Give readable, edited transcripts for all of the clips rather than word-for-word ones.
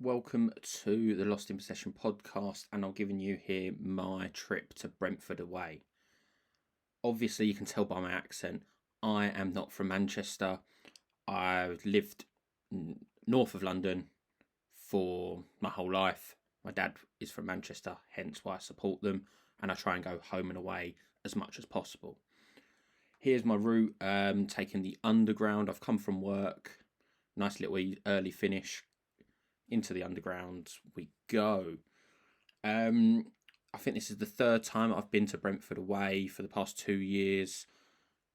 Welcome to the Lost in Possession podcast, and I'm giving you here my trip to Brentford away. Obviously, you can tell by my accent, I am not from Manchester. I've lived north of London for my whole life. My dad is from Manchester, hence why I support them, and I try and go home and away as much as possible. Here's my route, taking the underground. I've come from work, nice little early finish. Into the underground we go. I think this is the third time I've been to Brentford away for the past 2 years.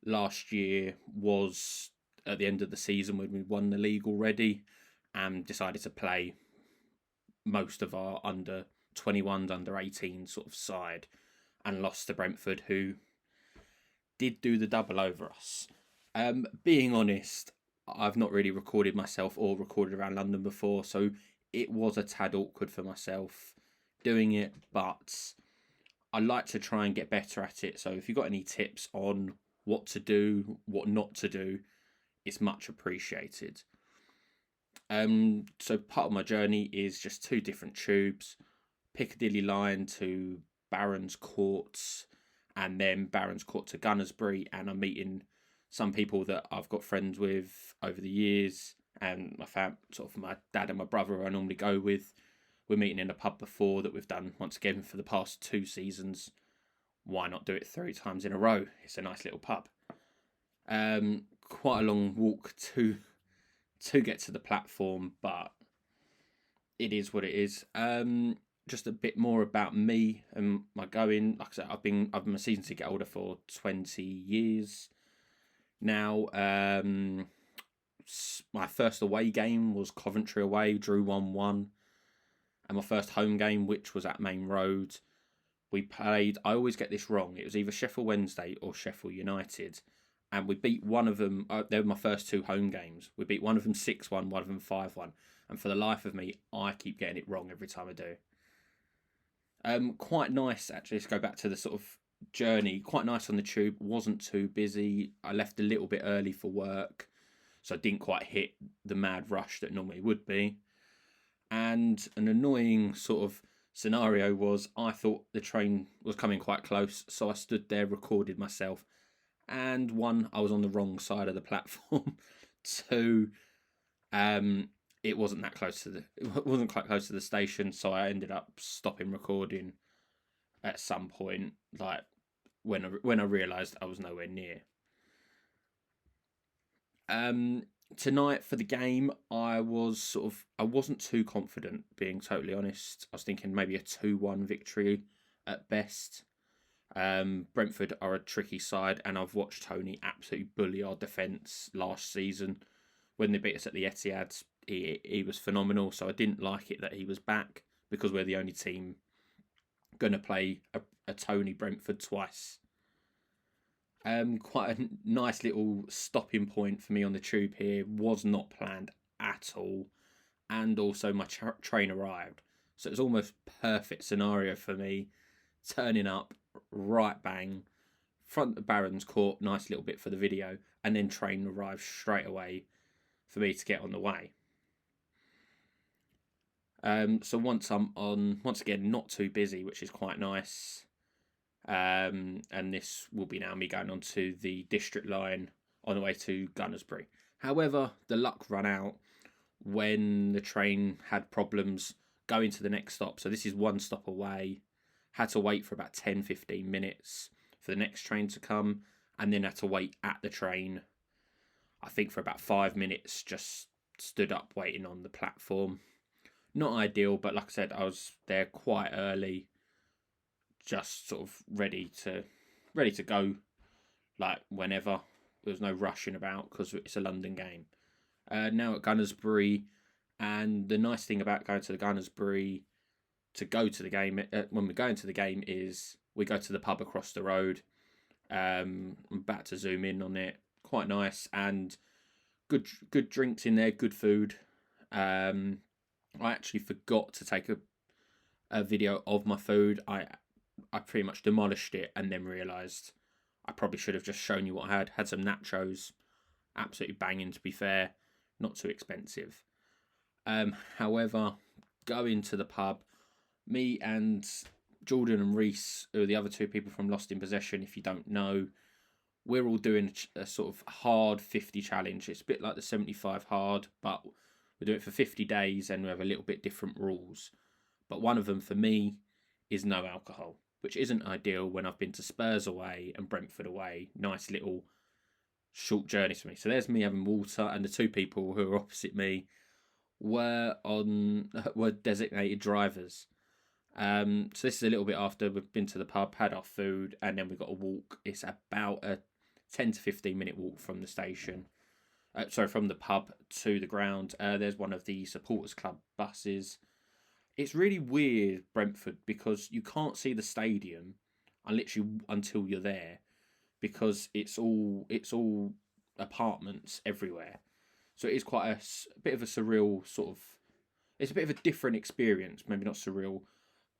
Last year was at the end of the season when we won the league already and decided to play most of our under 21s, under 18 sort of side, and lost to Brentford, who did do the double over us. Being honest, I've not really recorded myself or recorded around London before, so it was a tad awkward for myself doing it, but I like to try and get better at it. So if you've got any tips on what to do, what not to do, it's much appreciated. So part of my journey is just 2 different tubes, Piccadilly line to Barons Court, and then Barons Court to Gunnersbury, and I'm meeting some people that I've got friends with over the years, and my dad and my brother I normally go with. We're meeting in a pub before that we've done once again for the past 2 seasons. Why not do it 3 times in a row? It's a nice little pub. Quite a long walk to get to the platform, but it is what it is. Just a bit more about me and my going. Like I said, I've been a season ticket holder for 20 years. Now, my first away game was Coventry away, drew 1-1. And my first home game, which was at Main Road, we played, I always get this wrong, it was either Sheffield Wednesday or Sheffield United. And we beat one of them, they were my first 2 home games. We beat one of them 6-1, one of them 5-1. And for the life of me, I keep getting it wrong every time I do. Quite nice, actually, to go back to the sort of journey. Quite nice on the tube, wasn't too busy. I left a little bit early for work, so I didn't quite hit the mad rush that normally would be. And an annoying sort of scenario was I thought the train was coming quite close, so I stood there, recorded myself, and 1, I was on the wrong side of the platform. 2, it wasn't quite close to the station, so I ended up stopping recording at some point, like when I realised I was nowhere near. Tonight for the game, I wasn't too confident, being totally honest. I was thinking maybe a 2-1 victory at best. Brentford are a tricky side, and I've watched Tony absolutely bully our defence last season. When they beat us at the Etihad, he was phenomenal, so I didn't like it that he was back, because we're the only team going to play a Tony Brentford twice. Quite a nice little stopping point for me on the tube here, was not planned at all, and also my train arrived, so it was almost perfect scenario for me, turning up right bang front of Barons Court, nice little bit for the video, and then train arrived straight away for me to get on the way. So once I'm on, once again, not too busy, which is quite nice. And this will be now me going on to the district line on the way to Gunnersbury. However, the luck ran out when the train had problems going to the next stop. So this is 1 stop away. Had to wait for about 10-15 minutes for the next train to come, and then had to wait at the train, I think for about 5 minutes, just stood up waiting on the platform. Not ideal, but like I said, I was there quite early, just sort of ready to go, like whenever. There was no rushing about because it's a London game. Now at Gunnersbury, and the nice thing about going to the Gunnersbury to go to the game, when we're going to the game, is we go to the pub across the road. I'm about to zoom in on it. Quite nice, and good drinks in there, good food. I actually forgot to take a video of my food. I pretty much demolished it and then realised I probably should have just shown you what I had. Had some nachos, absolutely banging to be fair, not too expensive. However, go into the pub. Me and Jordan and Reese, who are the other two people from Lost in Possession, if you don't know, we're all doing a sort of hard 50 challenge. It's a bit like the 75 hard, but we do it for 50 days and we have a little bit different rules. But one of them for me is no alcohol, which isn't ideal when I've been to Spurs away and Brentford away. Nice little short journeys for me. So there's me having water, and the two people who are opposite me were designated drivers. So this is a little bit after we've been to the pub, had our food, and then we've got to walk. It's about a 10 to 15 minute walk from the station. From the pub to the ground. There's one of the supporters club buses. It's really weird, Brentford, because you can't see the stadium until you're there, because it's all apartments everywhere. So it is quite a bit of a surreal sort of. It's a bit of a different experience, maybe not surreal,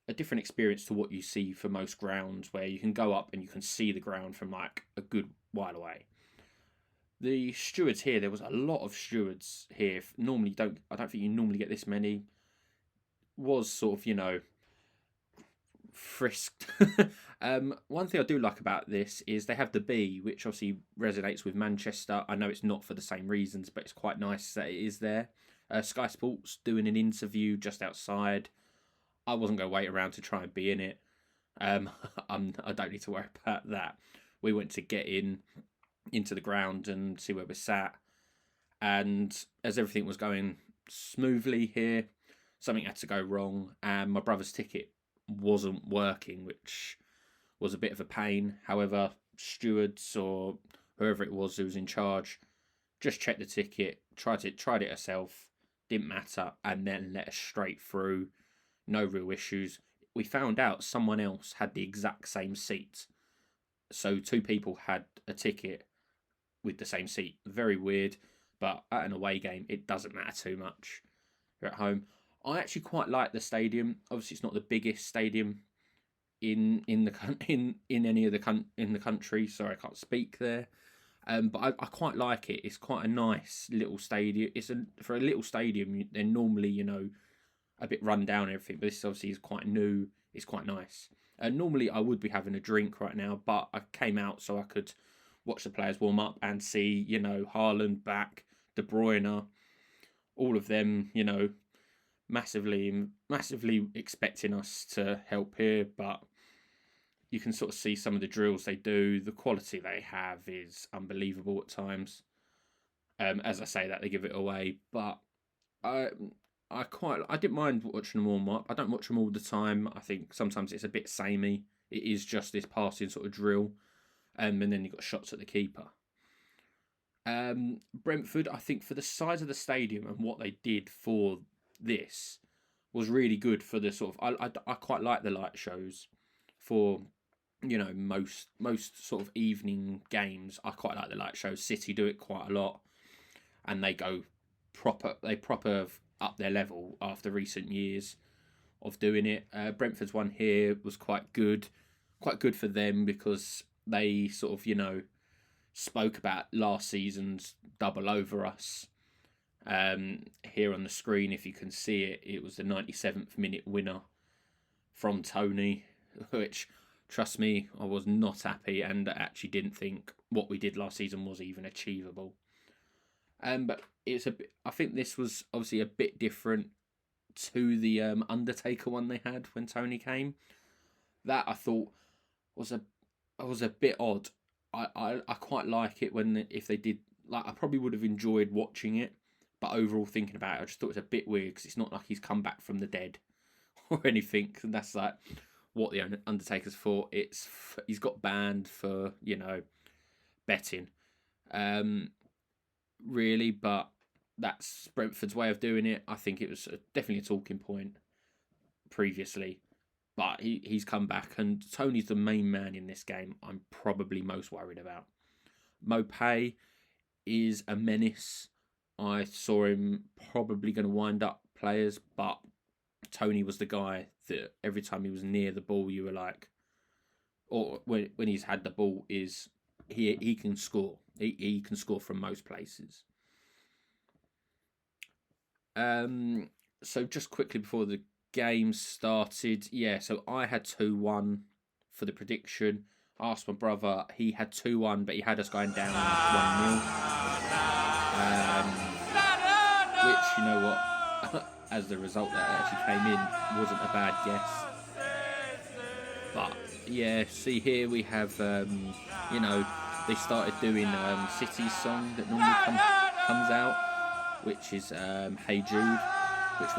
a different experience to what you see for most grounds, where you can go up and you can see the ground from like a good while away. The stewards here, there was a lot of stewards here. I don't think you normally get this many. Was sort of, frisked. One thing I do like about this is they have the B, which obviously resonates with Manchester. I know it's not for the same reasons, but it's quite nice that it is there. Sky Sports doing an interview just outside. I wasn't going to wait around to try and be in it. I don't need to worry about that. We went to get into the ground and see where we sat. And as everything was going smoothly here, something had to go wrong, and my brother's ticket wasn't working, which was a bit of a pain. However, stewards or whoever it was who was in charge just checked the ticket, tried it herself, didn't matter, and then let us straight through. No real issues. We found out someone else had the exact same seat. So two people had a ticket with the same seat. Very weird, but at an away game, it doesn't matter too much. You're at home. I actually quite like the stadium. Obviously, it's not the biggest stadium in the country. Sorry, I can't speak there. But I quite like it. It's quite a nice little stadium. For a little stadium, they're normally a bit run down and everything, but this obviously is quite new. It's quite nice. Normally I would be having a drink right now, but I came out so I could watch the players warm up and see, Haaland back, De Bruyne, all of them, massively expecting us to help here, but you can sort of see some of the drills they do. The quality they have is unbelievable at times. As I say that, they give it away, but I didn't mind watching them warm up. I don't watch them all the time. I think sometimes it's a bit samey. It is just this passing sort of drill, and then you've got shots at the keeper. Brentford, I think for the size of the stadium and what they did for this was really good for the sort of. I quite like the light shows for most sort of evening games. I quite like the light shows. City do it quite a lot, and they go proper. They proper up their level after recent years of doing it. Brentford's one here was quite good for them, because they sort of spoke about last season's double over us. Here on the screen, if you can see it, it was the 97th minute winner from Tony, which, trust me, I was not happy and actually didn't think what we did last season was even achievable. But I think this was obviously a bit different to the Undertaker one they had when Tony came. That I thought was a bit odd. I quite like it if they did, like, I probably would have enjoyed watching it, but overall thinking about it, I just thought it was a bit weird, because it's not like he's come back from the dead or anything. And that's like what the Undertaker's for. He's got banned for betting. Really, but that's Brentford's way of doing it. I think it was definitely a talking point previously, but he's come back, and Tony's the main man in this game I'm probably most worried about. Mopay is a menace. I saw him probably going to wind up players, but Tony was the guy that every time he was near the ball, you were like, or when he's had the ball, is he can score. He can score from most places. So just quickly before the game started, yeah, so I had 2-1 for the prediction. I asked my brother, he had 2-1, but he had us going down 1-0. Which, you know what, as the result that actually came in, wasn't a bad guess. But yeah, see here we have, you know, they started doing City's song that normally comes out, which is Hey Jude, which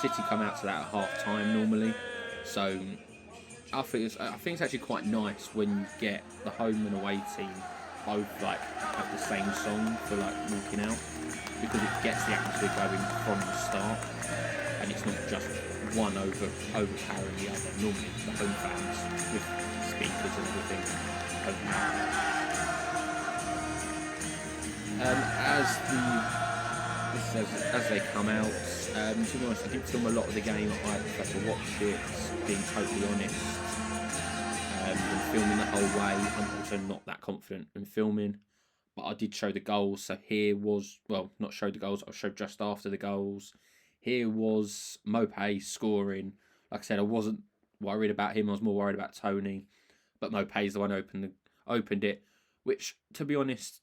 City come out to that at half time normally. So I think it's actually quite nice when you get the home and away team both like have the same song for like walking out, because it gets the atmosphere going from the start, and it's not just one overpowering the other. Normally the home fans with speakers and everything open out. As they come out, to be honest, I didn't film a lot of the game. I prefer to watch it, being totally honest. Than filming the whole way. I'm also not that confident in filming, but I did show the goals. So here was, well, not show the goals, I showed just after the goals. Here was Mopé scoring. Like I said, I wasn't worried about him, I was more worried about Tony. But Mopé's the one opened it, which, to be honest,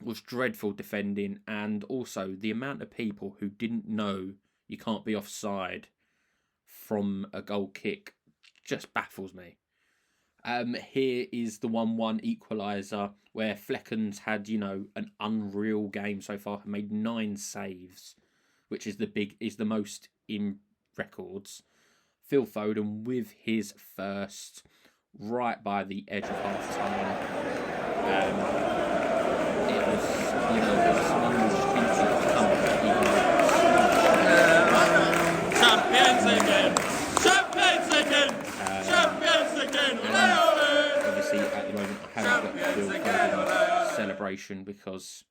was dreadful defending. And also the amount of people who didn't know you can't be offside from a goal kick just baffles me. Here is the 1-1 equaliser, where Fleckens had, you know, an unreal game so far. Made 9 saves, which is the most in records. Phil Foden with his first, right by the edge of half time. It was, you know, there was someone who was Champions again! Champions again! Champions again! Obviously, at the moment, I haven't got Phil Foden's celebration because,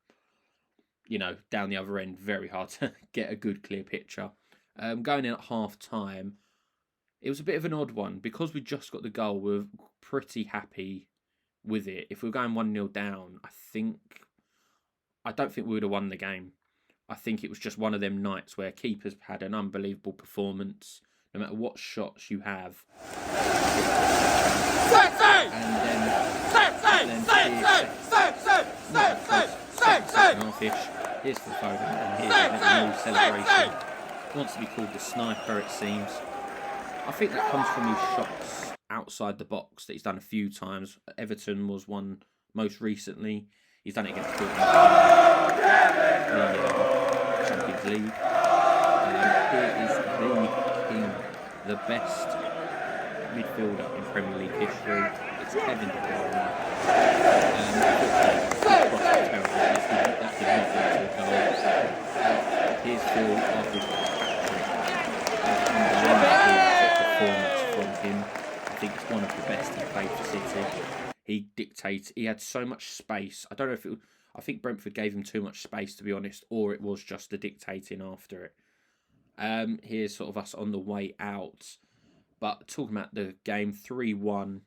you know, down the other end, very hard to get a good, clear picture. Going in at half time, it was a bit of an odd one because we just got the goal. We were pretty happy with it. If we were going 1-0 down, I don't think we would have won the game. I think it was just one of them nights where keepers had an unbelievable performance. No matter what shots you have. Here's the Foden, and here's a new celebration. He wants to be called the sniper, it seems. I think that comes from his shots outside the box that he's done a few times. Everton was one most recently. He's done it against Brentford in the Champions League. Here is the king, the best midfielder in Premier League history. It's Kevin De Bruyne. That did not lead to a goal. Here's Phil after performance from him. I think it's one of the best he played for City. He dictates. He had so much space. I don't know if it. I think Brentford gave him too much space, to be honest, or it was just the dictating after it. Here's sort of us on the way out. But talking about the game, 3-1,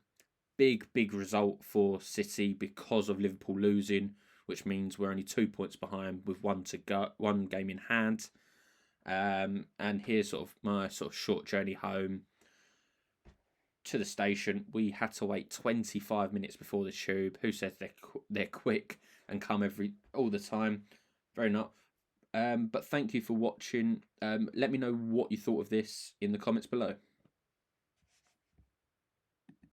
big result for City because of Liverpool losing, which means we're only 2 points behind with one to go, one game in hand. And here's sort of my sort of short journey home to the station. We had to wait 25 minutes before the tube. Who says they're quick and come all the time? Very not. But thank you for watching. Let me know what you thought of this in the comments below.